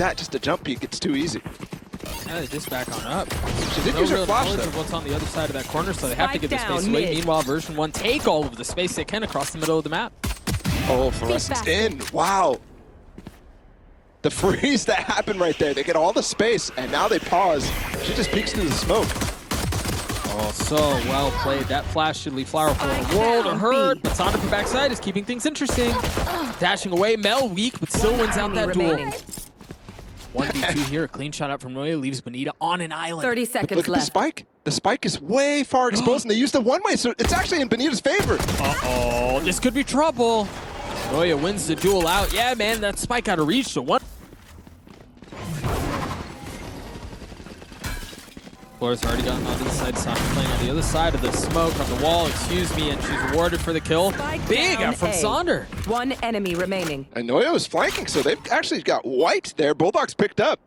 that, just a jump peek, it's too easy. Yeah, they just back on up. She did No use her real flash, knowledge though. of what's on the other side of that corner, so they have to give the space Mid. away. Meanwhile, Version1 take all of the space they can across the middle of the map. Oh, Fluorescence in. Wow. The freeze that happened right there. They get all the space, and now they pause. She just peeks through the smoke. Oh, so well played. That flash should leave Flower for a world of hurt, but Sonder from backside is keeping things interesting. Dashing away, Mel weak, but still wins out that duel. 1v2 here, a clean shot out from Noya leaves Bonita on an island. 30 Look seconds at the left. spike. The spike is way far exposed, and they use the one-way, so it's actually in Bonita's favor. Uh-oh, this could be trouble. Noya wins the duel out. Yeah, man, that spike out of reach, so one. Flora's already gotten onto the side. Sonder playing on the other side of the smoke on the wall, excuse me, and she's rewarded for the kill. Spike Big down out from A. Sonder. One enemy remaining. And Noya was flanking, so they've actually got white there. Bulldog's picked up.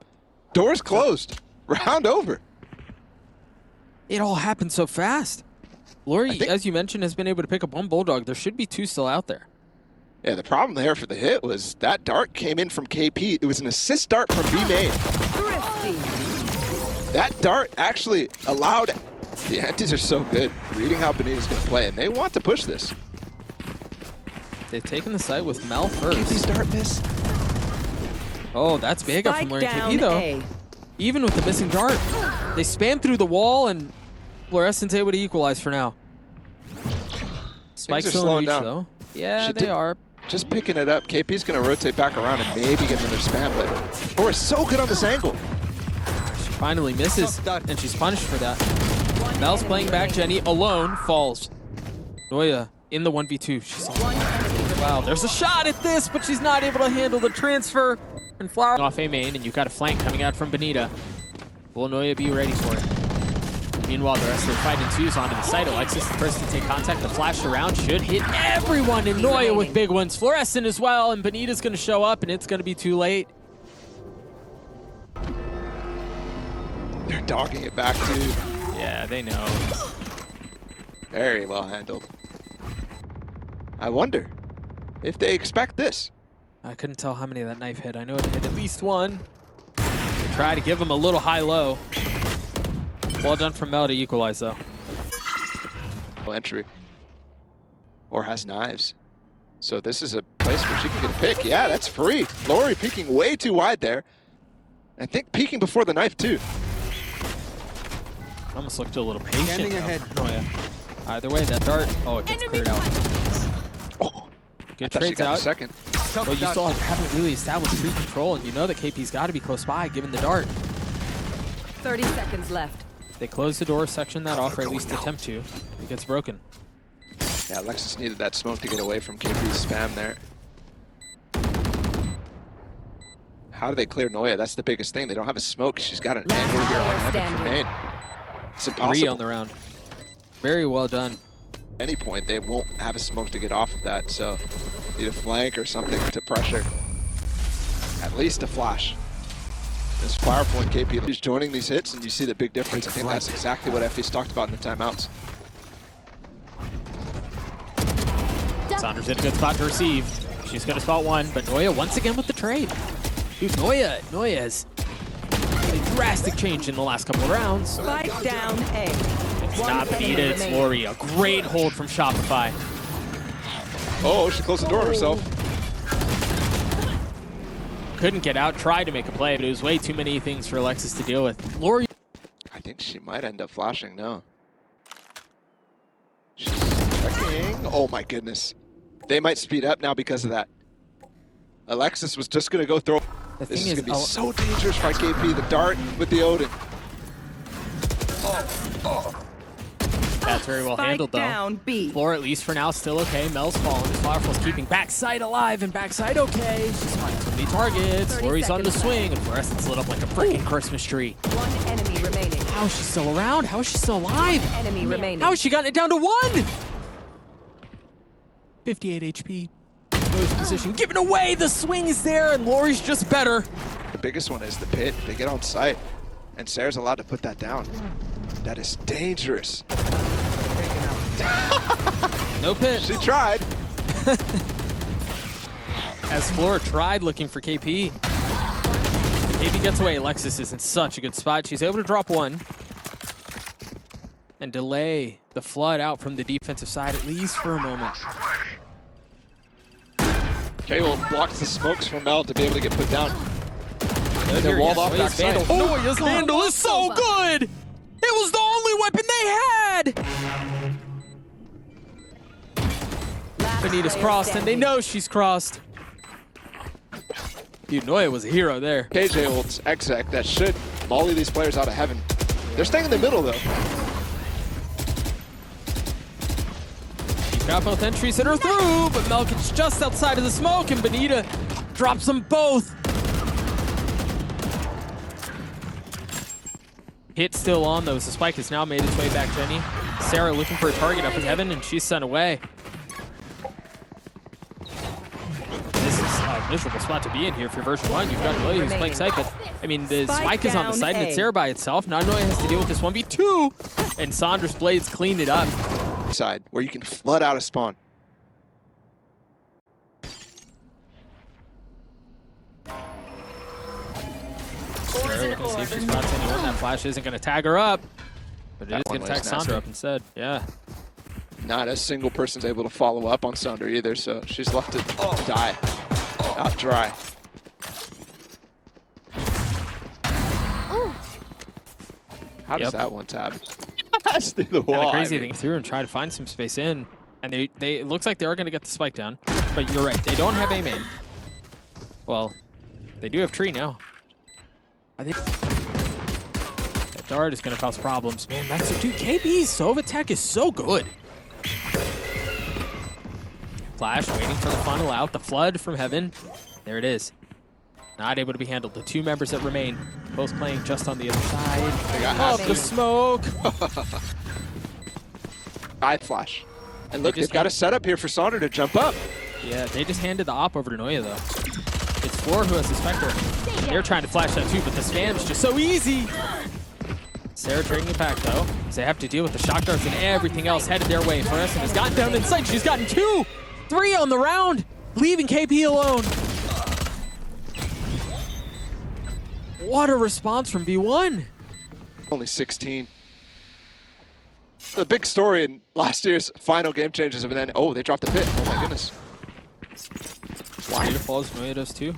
Doors closed. Round over. It all happened so fast. Lori, think- as you mentioned, has been able to pick up one Bulldog. There should be two still out there. Yeah, the problem there for the hit was that dart came in from KP. It was an assist dart from B main. Thrifty. That dart actually allowed... The Antis are so good, reading how Bonita's going to play, and they want to push this. They've taken the side with Mel KP's first. dart miss. Oh, that's big up from Spike Lori down KP, though. A. Even with the missing dart, they spam through the wall, and Fluorescence able to equalize for now. Spike's are still in slowing reach, down. though. Yeah, She they did- are. Just picking it up. KP's going to rotate back around and maybe get another spam, but Thor is so good on this angle. She finally misses, and she's punished for that. Mel's playing back. Jenny alone falls. Noya in the 1v2. She's on. Wow, there's a shot at this, but she's not able to handle the transfer. And Flower off A main, and you've got a flank coming out from Bonita. Will Noya be ready for it? Meanwhile, the rest of the fight ensues onto the site. Alexis the first to take contact. The flash around should hit everyone, and Noya with big ones. Fluorescent as well, and Bonita's going to show up, and it's going to be too late. They're dogging it back, too. Yeah, they know. Very well handled. I wonder if they expect this. I couldn't tell how many that knife hit. I know it hit at least one. Try to give him a little high-low. Well done from Mel to equalize, though. Entry. Or has knives. So this is a place where she can get a pick. Yeah, that's free. Lori peeking way too wide there. I think peeking before the knife, too. Almost looked a little patient. Standing ahead. Oh, yeah. Either way, that dart. Oh, it gets cleared out. Oh, Good I thought she trades got the out. second. But you still haven't really established free control, and you know that KP's got to be close by, given the dart. 30 seconds left. They close the door, section that off, or at least attempt to. It gets broken. Yeah, Alexis needed that smoke to get away from KP's spam there. How do they clear Noya? That's the biggest thing. They don't have a smoke. She's got an angle here on heaven for main. It's impossible. 3 on the round. Very well done. At any point, they won't have a smoke to get off of that, so need a flank or something to pressure. At least a flash. This Flower Point KP is joining these hits, and you see the big difference. I think that's exactly what FE's talked about in the timeouts. Saunders in a good spot to receive. She's going to spot one, but Noya once again with the trade. Dude, Noya has a drastic change in the last couple of rounds. Spike down A. It's One not enemy Bonita, it's remaining. Lori. A great hold from Shopify. Oh, she closed the door herself. Couldn't get out, tried to make a play, but it was way too many things for Alexis to deal with. Lori. I think she might end up flashing now. She's checking. Oh my goodness. They might speed up now because of that. Alexis was just going to go throw. The This thing is is, going to be so dangerous for KP. The dart with the Odin. That's very well handled, Spike though. down B. Floor, at least for now, still okay. Mel's falling. Flowerful's keeping backside alive and backside okay. She's finding so many targets. 30 Lori's on the seconds swing, and Fluorescent's lit up like a freaking Christmas tree. One enemy remaining. How is she still around? How is she still alive? Enemy remaining. How has she gotten it down to 1? 58 HP. Lori's position given away. The swing is there, and Lori's just better. The biggest one is the pit. They get on site, and Sarah's allowed to put that down. That is dangerous. No pit. She tried. As Flora tried looking for KP. KP gets away. Alexis is in such a good spot. She's able to drop one and delay the flood out from the defensive side, at least for a moment. Cable blocks the smokes from Mel to be able to get put down. They're walled off backside. Noya's Vandal is so good! It was the only weapon they had! Benita's crossed, and they know she's crossed. Dude, Noya was a hero there. KJ holds exec that should molly these players out of heaven. They're staying in the middle, though. She's got both entries that are through, but Melkin's just outside of the smoke, and Benita drops them both. Hit still on, though, so Spike has now made its way back, Jenny. Sarah looking for a target up in heaven, and she's sent away. This is a miserable spot to be in here for version 1. You've got Noya who's playing side, but I mean, the Spike is on the side, and it's Sarah by itself. Now Noya has to deal with this 1v2, and Sandra's Blades cleaned it up. Side, where you can flood out a spawn. Sarah looking to see if she spots anyone. That flash isn't going to tag her up, but it is going to tag Sandra up instead. Yeah. Not a single person's able to follow up on Sandra either, so she's left to die out dry. How does that one tab? That's through the wall. And the crazy thing through and try to find some space in, and they it looks like they are going to get the spike down. But you're right, they don't have A main. Well, they do have tree now. I think that dart is going to cause problems. Man, that's a dude. KP's Sova tech is so good. Flash waiting for the funnel out. The flood from heaven. There it is. Not able to be handled. The two members that remain, both playing just on the other side. Oh, the smoke. Eye flash. And look, they've got a setup here for Sandra to jump up. Yeah, they just handed the op over to Noya, though. It's Floor who has the Spectre. They're trying to flash that too, but the spam's just so easy. Sarah trading it back, though, as they have to deal with the shock darts and everything else headed their way. Florescent has gotten down inside. She's gotten 2, 3 on the round, leaving KP alone. What a response from V1. Only 16. The big story in last year's final game changes, and then, oh, they dropped the pit. Oh my goodness. Why? Falls, Noya does too.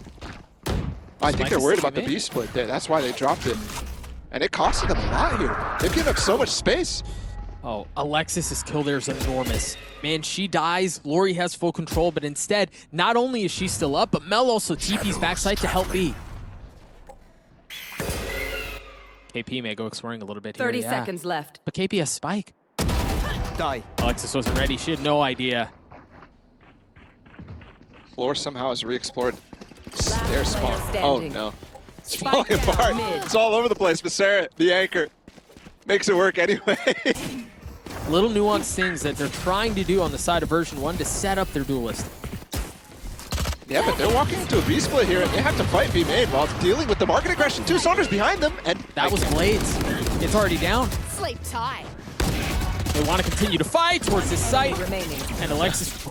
I think they're worried about the B split there. That's why they dropped it. And it costed them a lot here. They've given up so much space. Oh, Alexis's kill there is enormous. Man, she dies. Lori has full control, but instead, not only is she still up, but Mel also TP's backside to help B. KP may go exploring a little bit here. 30 seconds left. But KP has Spike. Die. Alexis wasn't ready. She had no idea. Floor somehow has re-explored their spawn. player Oh standing. no. It's Spike falling down apart. mid. It's all over the place, but Sarah, the anchor, makes it work anyway. Little nuanced things that they're trying to do on the side of version 1 to set up their duelist. Yeah, but they're walking into a B split here, and they have to fight B main while dealing with the market aggression too. Saunders behind them, and That was Blades. It's already down. Sleep tight. They want to continue to fight towards this site. Remaining. And Alexis...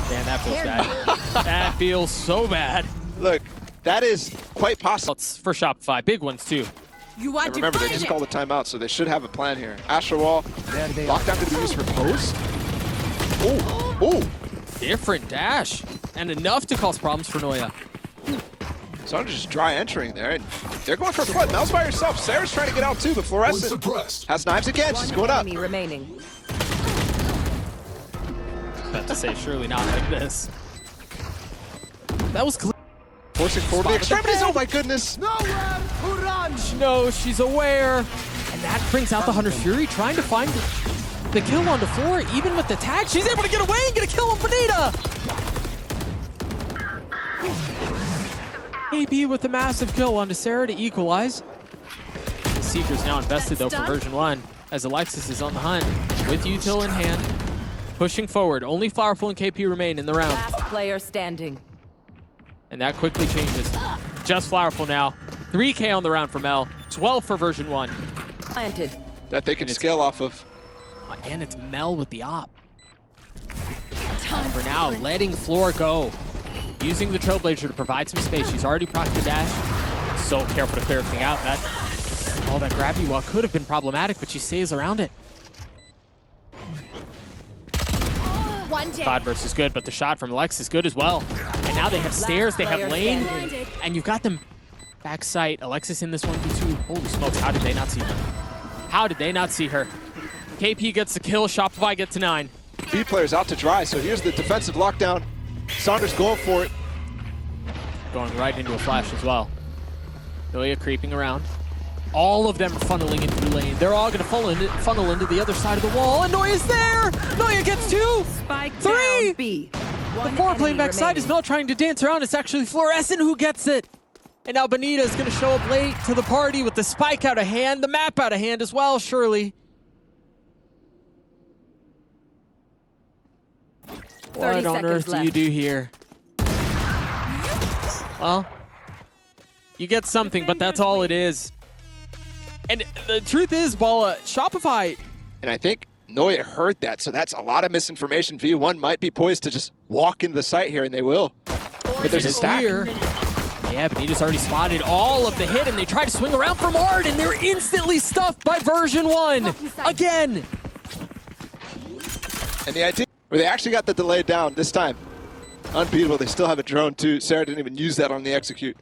Man, that feels bad. That feels so bad. Look, that is quite possible. It's for Shopify. Big ones, too. You want And remember, they just called a timeout, so they should have a plan here. Astra Wall, lockdown to be used for post. Oh, oh. Different dash. And enough to cause problems for Noya. Saunders just dry entering there, and they're going for a flood. Mel's by herself. Sarah's trying to get out too, but Florescent has knives again. She's going up. Enemy remaining. About to say, surely not like this. That was clear. Forcing forward the extremities. Oh my goodness. No, she's aware. And that brings out the Hunter's Fury, trying to find the kill on the floor. Even with the tag, she's able to get away and get a kill on Bonita. AB with the massive kill onto Sarah to equalize. The Seeker's now invested, though, for version 1, as Alexis is on the hunt with util in hand. Pushing forward. Only Flowerful and KP remain in the round. Last player standing. And that quickly changes. Just Flowerful now. 3K on the round for Mel. 12 for version 1. Planted. That they can scale off of. And it's Mel with the op. And for now, letting Floor go. Using the Trailblazer to provide some space. She's already procced the dash. so careful to clear everything out. All that gravity wall could have been problematic, but she stays around it. Todd versus good, but the shot from Lex is good as well. And now they have stairs, they have lane, and you've got them back sight. Alexis in this 1v2. Holy smokes, how did they not see her? How did they not see her? KP gets the kill, Shopify gets to 9. B player's out to dry, so here's the defensive lockdown. Saunders going for it. Going right into a flash as well. Noya creeping around. All of them are funneling into the lane. They're all going to funnel into the other side of the wall, and Noya's there! Noya gets 2! Spike 3! down B. The 4 playing backside is Mel trying to dance around. It's actually Fluorescent who gets it. And now Bonita is going to show up late to the party with the spike out of hand, the map out of hand as well, surely. What on earth do you do here? Well, you get something, but that's all it is. And the truth is, Bala, Shopify... And I think Noya heard that, so that's a lot of misinformation. V1 might be poised to just walk into the site here, and they will. But there's a stack. Here. Yeah, Bonita's already spotted all of the hit, and they try to swing around from Ard, and they're instantly stuffed by Version1. Again! And the idea, where they actually got the delay down this time. Unbeatable, they still have a drone too. Sarah didn't even use that on the execute.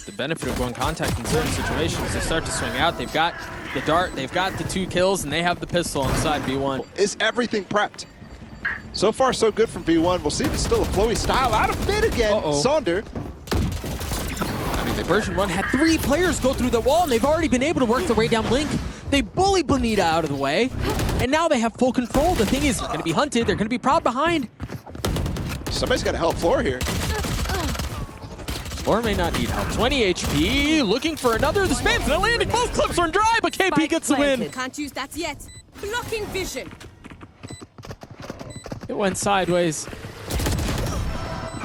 The benefit of going contact in certain situations, they start to swing out. They've got the dart, they've got the 2 kills, and they have the pistol on side V1. Is everything prepped? So far, so good from V1. We'll see if it's still a flowy style. Out of mid again, Saunder. I mean, the Version1 had 3 players go through the wall, and they've already been able to work their way down Link. They bully Bonita out of the way, and now they have full control. The thing is, they're going to be hunted. They're going to be proud behind. Somebody's got to help Floor here. Or may not need help. 20 HP, looking for another. The spam's not landing. Both clips are dry, but KP gets the win. Can't use that yet. Blocking vision. It went sideways.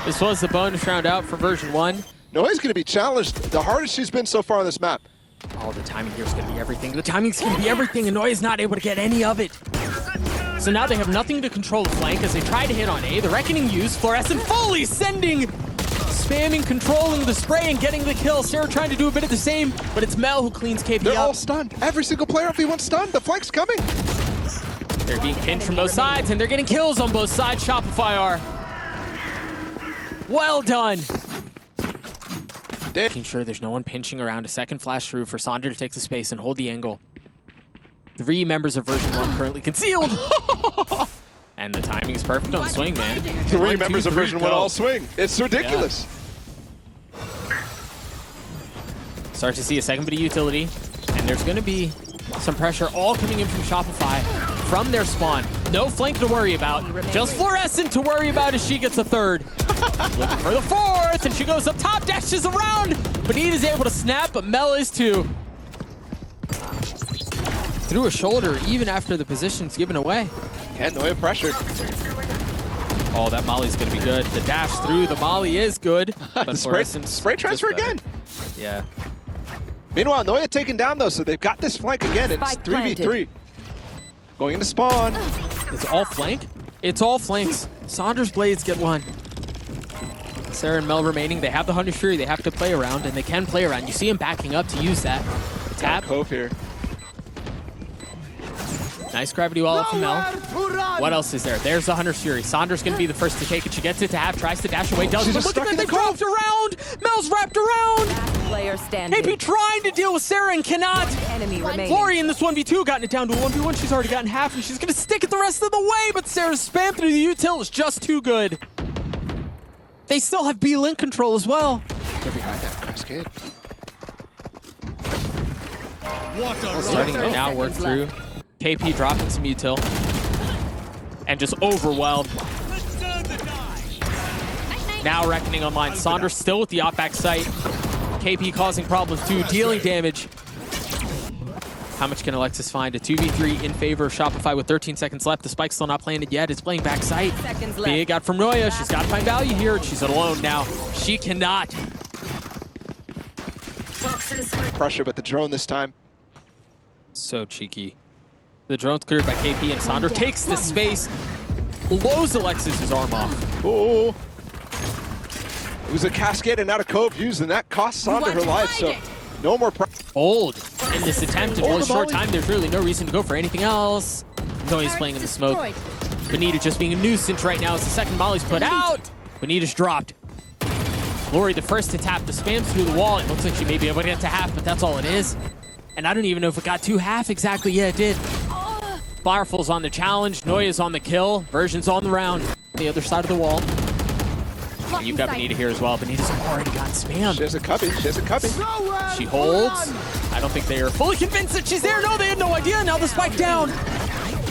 This was the bonus round out for Version1. Noya's going to be challenged the hardest she's been so far on this map. Oh, the timing here is going to be everything. The timing's going to be everything, and Noya's not able to get any of it. So now they have nothing to control the flank as they try to hit on A. The Reckoning used. Fluorescent fully sending, spamming, controlling the spray, and getting the kill. Sarah trying to do a bit of the same, but it's Mel who cleans KP They're up. all stunned. Every single player on V1 stunned. The flank's coming. They're being pinned from both sides, and they're getting kills on both sides. Shopify are. Well done. Making sure there's no one pinching around. A second flash through for Saunder to take the space and hold the angle. 3 members of Version1 currently concealed. And the timing is perfect on the swing, man. 3 members of Version1 all swing. It's ridiculous. Yeah. Start to see a second bit of utility, and there's going to be some pressure all coming in from Shopify from their spawn. No flank to worry about. Just Fluorescent to worry about as she gets a 3rd. Looking for the 4th, and she goes up top, dashes around. Bonita's able to snap, but Mel is too. Through a shoulder, even after the position's given away. And Noya pressured. Oh, that Molly's going to be good. The dash through the Molly is good. But The spray transfer again. Yeah. Meanwhile, Noya taken down though, so they've got this flank again. It's Spike 3v3. Going into spawn. It's all flank? It's all flanks. Saunders Blades get 1. Sarah and Mel remaining. They have the Hunter's Fury. They have to play around, and they can play around. You see him backing up to use that. Tap. Cove here. Nice gravity wall up from Mel. What else is there? There's the Hunter's Fury. Saunders going to be the first to take it. She gets it to Have, tries to dash away, doesn't. But look at that, they wrapped around! Mel's wrapped around! Last player standing. KP trying to deal with Sarah and cannot. Enemy remaining. Flori in this 1v2 gotten it down to a 1v1. She's already gotten half, and she's going to stick it the rest of the way, but Sarah's spam through the util is just too good. They still have B-Link control as well. They're behind that cascade. Starting to now work through. KP dropping some util. And just overwhelmed. Now Reckoning online. Saunders still with the op back sight. KP causing problems too, dealing damage. How much can Alexis find? A 2v3 in favor of Shopify with 13 seconds left. The spike's still not planted yet. It's playing back sight. Big out from Noya. She's got to find value here. She's alone now. She cannot. Pressure, but the drone this time. So cheeky. The drone's cleared by KP, and Saunder takes the space. Blows Alexis' arm off. Oh. was a cascade and not a cove used, and that costs Sonder her life, so no more Old in this attempt in Hold really the short volley. time. There's really no reason to go for anything else. Zoe's playing in the smoke. Bonita just being a nuisance right now as the second molly's put out. Bonita's dropped. Lori, the first to tap, the spams through the wall. It looks like she may be able to get to half, but that's all it is. And I don't even know if it got to half exactly. Yeah, it did. Firefall's on the challenge. Noya's on the kill. Version's on the round. The other side of the wall. And you've got Bonita here as well. Bonita's already got spammed. She has a cubby. She has a cubby. She holds. I don't think they are fully convinced that she's there. No, they had no idea. Now the spike down.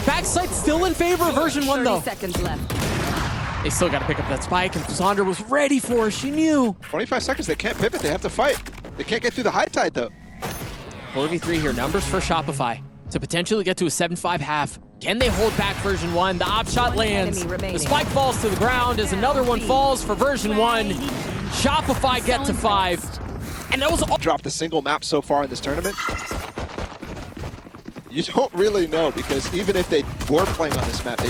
Backside still in favor of version 1, 30 though. seconds left. They still got to pick up that spike, and Sonder was ready for her. She knew. 25 seconds. They can't pivot. They have to fight. They can't get through the high tide, though. 4v3 here. Numbers for Shopify to potentially get to a 7-5 half. Can they hold back version 1? The op shot lands. enemy remaining. The spike falls to the ground as another one falls for version 1. Shopify get to 5. And that was all. Dropped a single map so far in this tournament. You don't really know, because even if they were playing on this map, they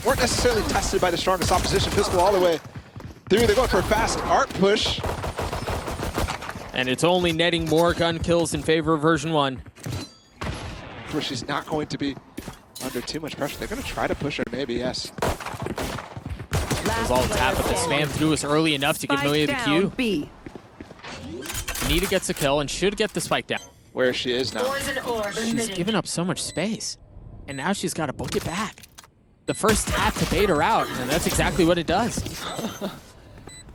weren't necessarily tested by the strongest opposition. Pistol all the way through. They're going for a fast art push. And it's only netting more gun kills in favor of version 1. Where she's not going to be under too much pressure. They're going to try to push her, maybe, yes. It was all tap, but the spam through was early enough to give Noya the Q. B. Bonita gets a kill and should get the spike down. Where she is now. She's given up so much space, and now she's got to book it back. The first tap to bait her out, and that's exactly what it does.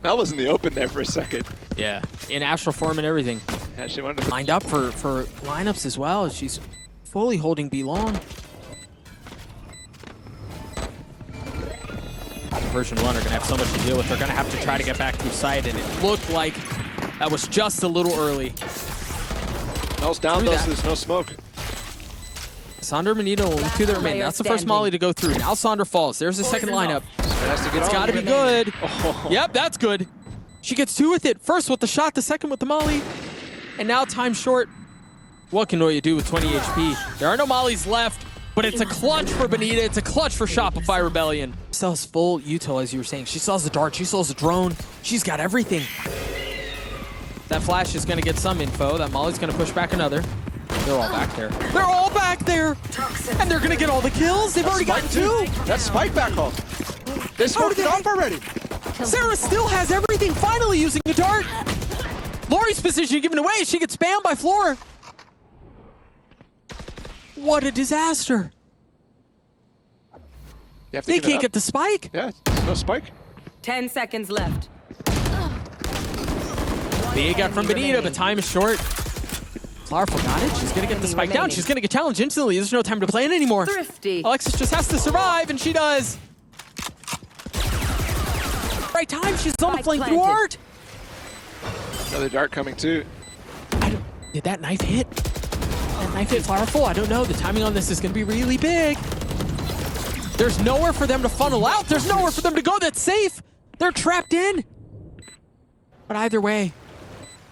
Mel was in the open there for a second. Yeah, in astral form and everything. Yeah, she wanted to Lined up for lineups as well. She's fully holding B long. Version 1 are going to have so much to deal with. They're going to have to try to get back through sight, and it looked like that was just a little early. Mel's down, though, so there's no smoke. Sonder Bonita only two that remain. That's the first molly to go through. Now Sonder falls. There's the second lineup. It has to get It's on. got to be good. Yep, that's good. She gets 2 with it. First with the shot, the second with the molly. And now time short. What can Noya do with 20 HP? There are no mollies left, but it's a clutch for Bonita. It's a clutch for Shopify Rebellion. Still has full util, as you were saying. She still has the dart. She still has the drone. She's got everything. That flash is going to get some info. That molly's going to push back another. They're all back there. They're all back there! And they're going to get all the kills. They've already gotten 2. That's spike back home. They smoked it off already. Sarah still has everything, finally using a dart. Lori's position given away. She gets spammed by Flora. What a disaster. You have to They give it can't up. get the spike. Yeah, no spike. 10 seconds left. Big got from Bonita, but time is short. Flowerful got it. She's going to get the spike down. She's going to get challenged instantly. There's no time to plan anymore. Thrifty. Alexis just has to survive, and she does. Right time. She's on the Spike flank through planted. art. Another dart coming, too. Did that knife hit? That knife hit Flowerful? I don't know. The timing on this is going to be really big. There's nowhere for them to funnel out. There's nowhere for them to go that's safe. They're trapped in. But either way,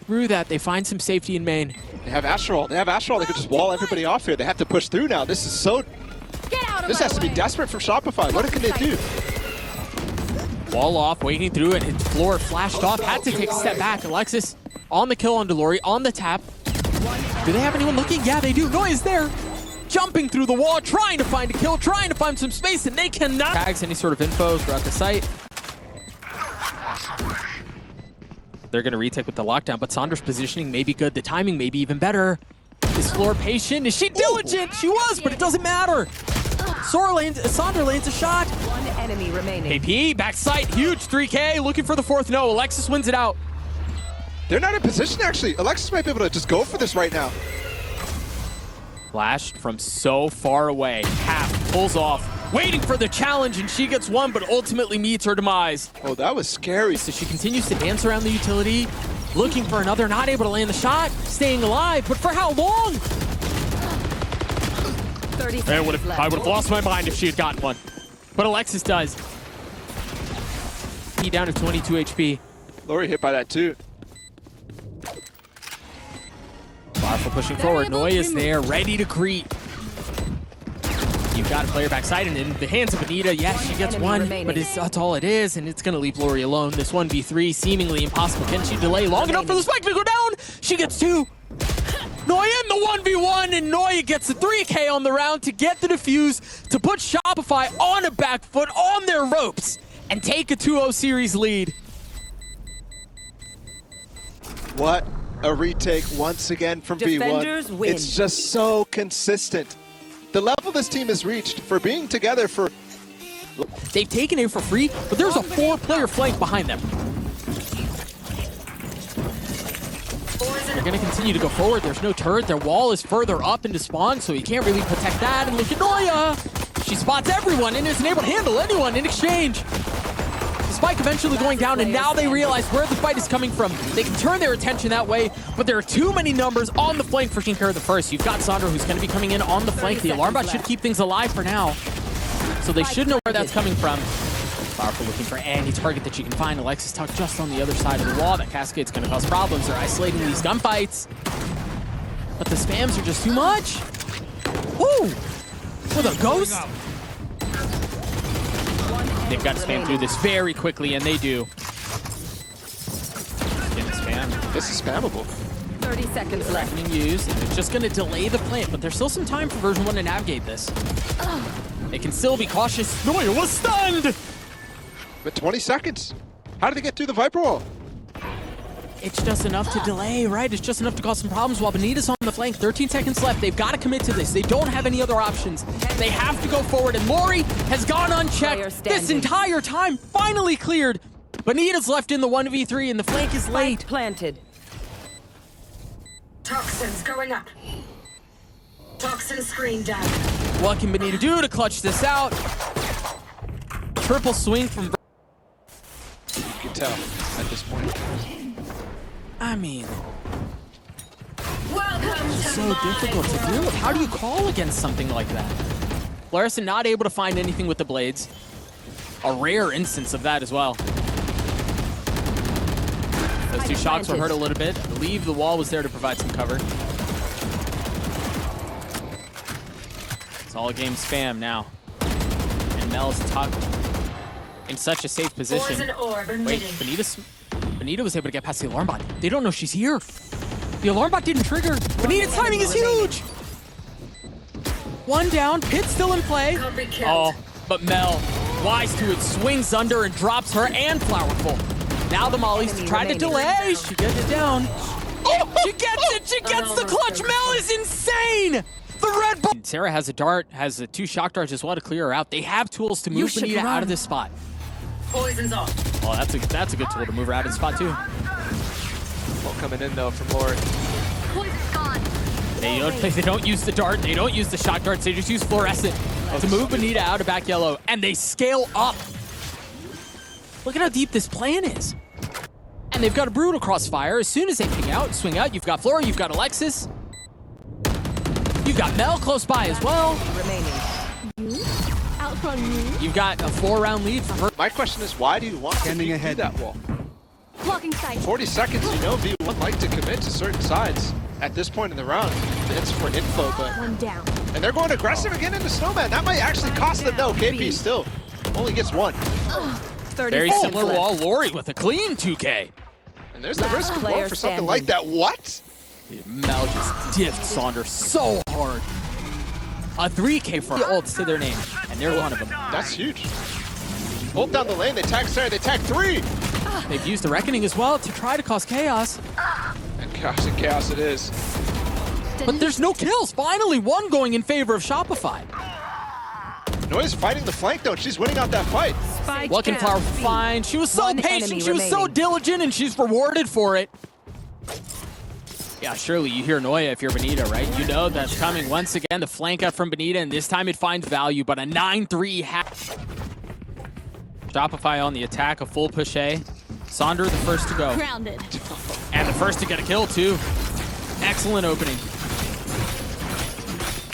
through that, they find some safety in main. They have Astral. They have Astral. They could just wall everybody off here. They have to push through now. This is so... Get out of This my has to be way. desperate from Shopify. What can they do? Wall off, waiting through it. His floor flashed off. Had to take a step back. Alexis on the kill on Delori, on the tap. Do they have anyone looking? Yeah, they do. Noya's there. Jumping through the wall, trying to find a kill, trying to find some space, and they cannot. Tags any sort of info throughout the site. They're going to retake with the lockdown, but Sonder's positioning may be good. The timing may be even better. Is Floor patient? Is she diligent? She was, but it doesn't matter. Sonder lanes a shot. One enemy remaining. KP, backside, huge 3K, looking for the 4th. No, Alexis wins it out. They're not in position, actually. Alexis might be able to just go for this right now. Flashed from so far away. Half pulls off, waiting for the challenge, and she gets 1, but ultimately meets her demise. Oh, that was scary. So she continues to dance around the utility, looking for another, not able to land the shot, staying alive, but for how long? 30 I seconds would left. have lost my mind if she had gotten one. But Alexis does. He down to 22 HP. Lori hit by that, too. Powerful pushing forward. Noya's there, ready to greet. you've got a player backside, and in the hands of Benita, yeah, she gets one, but that's all it is, and it's going to leave Lori alone. This 1v3, seemingly impossible. Can she delay long enough for the spike to go down? She gets 2. Noya in the 1v1, and Noya gets a 3K on the round to get the defuse, to put Shopify on a back foot, on their ropes, and take a 2-0 series lead. What a retake once again from Defenders B1. win. It's just so consistent. The level this team has reached for being together for... They've taken it for free, but there's a 4-player flank behind them. They're going to continue to go forward. There's no turret. Their wall is further up into spawn, so he can't really protect that. And look at Noya! She spots everyone and isn't able to handle anyone in exchange. The spike eventually going down, and now they realize where the fight is coming from. They can turn their attention that way, but there are too many numbers on the flank for taking care of the first. You've got Sandra, who's going to be coming in on the flank. The alarm bot should keep things alive for now, so they should know where that's coming from. Powerful looking for any target that you can find. Alexis tucked just on the other side of the wall. That cascade's going to cause problems. They're isolating these gunfights, but the spams are just too much. Woo! With a ghost? They've got to spam through this very quickly, and they do. Getting spammed. This is spammable. 30 seconds left. Being used. It's just going to delay the plant, but there's still some time for version 1 to navigate this. They can still be cautious. Noya was stunned! But 20 seconds. How did they get through the Viper wall? It's just enough to delay, right? It's just enough to cause some problems while Benita's on the flank. 13 seconds left. They've got to commit to this. They don't have any other options. They have to go forward, and Lori has gone unchecked this entire time. Finally cleared. Benita's left in the 1v3, and the flank is late. Planted. Toxins going up. Toxin screen down. What can Benita do to clutch this out? Triple swing from... You can tell at this point. I mean, Welcome to so difficult to deal with. How do you call against something like that? Larison not able to find anything with the blades. A rare instance of that as well. Those 2 shocks were hurt a little bit. I believe the wall was there to provide some cover. It's all game spam now. And Mel's tucked in such a safe position. Wait, Benita was able to get past the alarm bot. They don't know she's here. The alarm bot didn't trigger. Benita's timing is huge. 1 down, Pit still in play. Oh, but Mel, wise to it, swings under and drops her and Flowerful. Now the mollies to try to delay. She gets it down. Oh, she gets it. She gets the clutch. Mel is insane. The red ball. Sarah has a dart, has the 2 shock darts as well to clear her out. They have tools to move Benita out of this spot. Poison's off. Oh, that's a good tool to move her out of the spot too. Well, coming in though from Lori. Poison's gone. They don't use the dart. They don't use the shock darts. They just use fluorescent to move Benita out of back yellow, and they scale up. Look at how deep this plan is. And they've got a brutal crossfire. As soon as they swing out, you've got Flora, you've got Alexis. You've got Mel close by as well. Remaining. You've got a 4-round lead for her. My question is, why do you want to beat through that wall? Blocking sight. 40 seconds, you know V1 like to commit to certain sides at this point in the round. It's for info, but... One down. And they're going aggressive again into Snowman. That might actually cost them. No, KP still only gets 1. 30 Very seconds similar left. wall. Lori with a clean 2K. And there's the risk of player going for something standing. like that. What? Mel just diffed Saunders so hard. A 3K for ults to their name, and they're one of them. That's huge. Both down the lane, they tag Sarah, they tag 3! They've used the Reckoning as well to try to cause chaos. And chaos it is. But there's no kills. Finally, 1 going in favor of Shopify. Noya's fighting the flank though, she's winning out that fight. Spike What can down. Flower find? She was so One patient, enemy she was so remaining. diligent, and she's rewarded for it. Yeah, surely you hear Noya if you're Benita, right? You know that's coming. Once again, the flank out from Benita, and this time it finds value, but a 9-3 hack. Shopify on the attack, a full push A. Sonder the first to go. Grounded. And the first to get a kill, too. Excellent opening.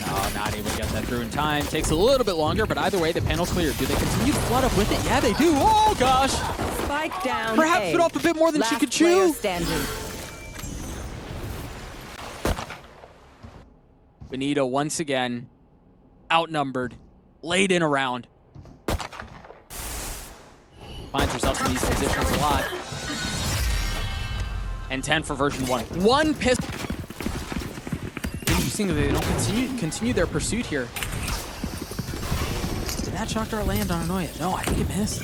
No, not able to get that through in time. Takes a little bit longer, but either way, the panel's cleared. Do they continue to flood up with it? Yeah, they do. Oh, gosh. Spike down. Perhaps A. bit off a bit more than she Last could player chew. standing. Benita, once again, outnumbered. late in a round. Finds herself in these positions a lot. And 10 for version 1. One pistol. Interesting that they don't continue their pursuit here. Did that shock dart land on Anoya? No, I think it missed.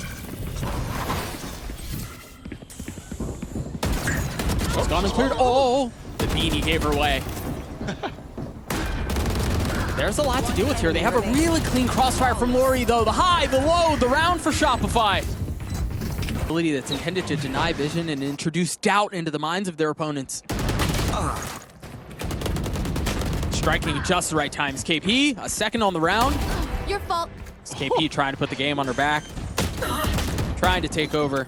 She's gone and cleared. Oh! The beanie gave her away. There's a lot to deal with here. They have a really clean crossfire from Lori, though. The high, the low, the round for Shopify. Ability that's intended to deny vision and introduce doubt into the minds of their opponents. Striking at just the right times. KP, a second on the round. Your fault. It's KP trying to put the game on her back. Trying to take over.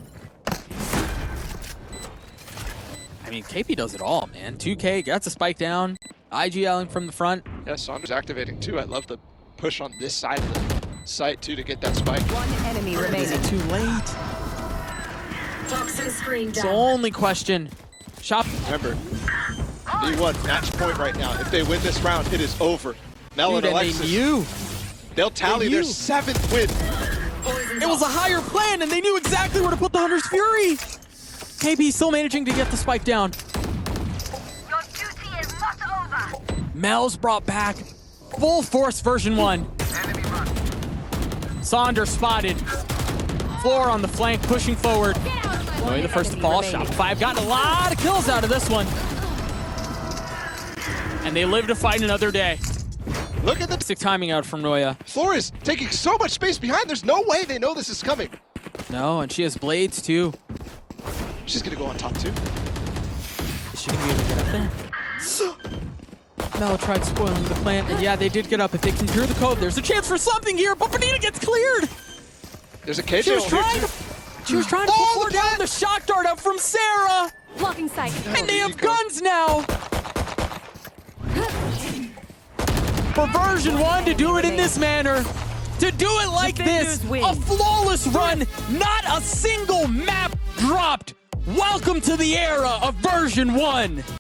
I mean, KP does it all, man. 2K gets a spike down. IGLing from the front. Yeah, Saunders activating too. I love the push on this side of the site too to get that spike. One enemy Is remaining. it too late? Toxin screen It's the down. only question. Remember, B1 match point right now. If they win this round, it is over. Mel Dude, and and Alexis, they knew. they'll tally their knew. 7th win. It was a higher plan, and they knew exactly where to put the Hunter's Fury. KB still managing to get the spike down. Your duty is not over. Mel's brought back. Full force version 1. Saunders spotted. Floor on the flank, pushing forward. Noy the first to fall. Shopify have gotten a lot of kills out of this one. And they live to fight another day. Look at the Sick timing out from Noya. floor is taking so much space behind. There's no way they know this is coming. No, and she has blades too. She's gonna go on top too. Is she gonna be able to get up there? Mel tried spoiling the plant, and yeah, they did get up. If they can clear the code, there's a chance for something here, but Bonita gets cleared! There's a KJ She was over here, trying too. to, she was trying to Oh, pour the down plant! the shock dart up from Sarah! Blocking sight. And they there have you go. guns now! For version 1 to do it in this manner, to do it like this, Defenders win. a flawless run, not a single map dropped. Welcome to the era of version 1.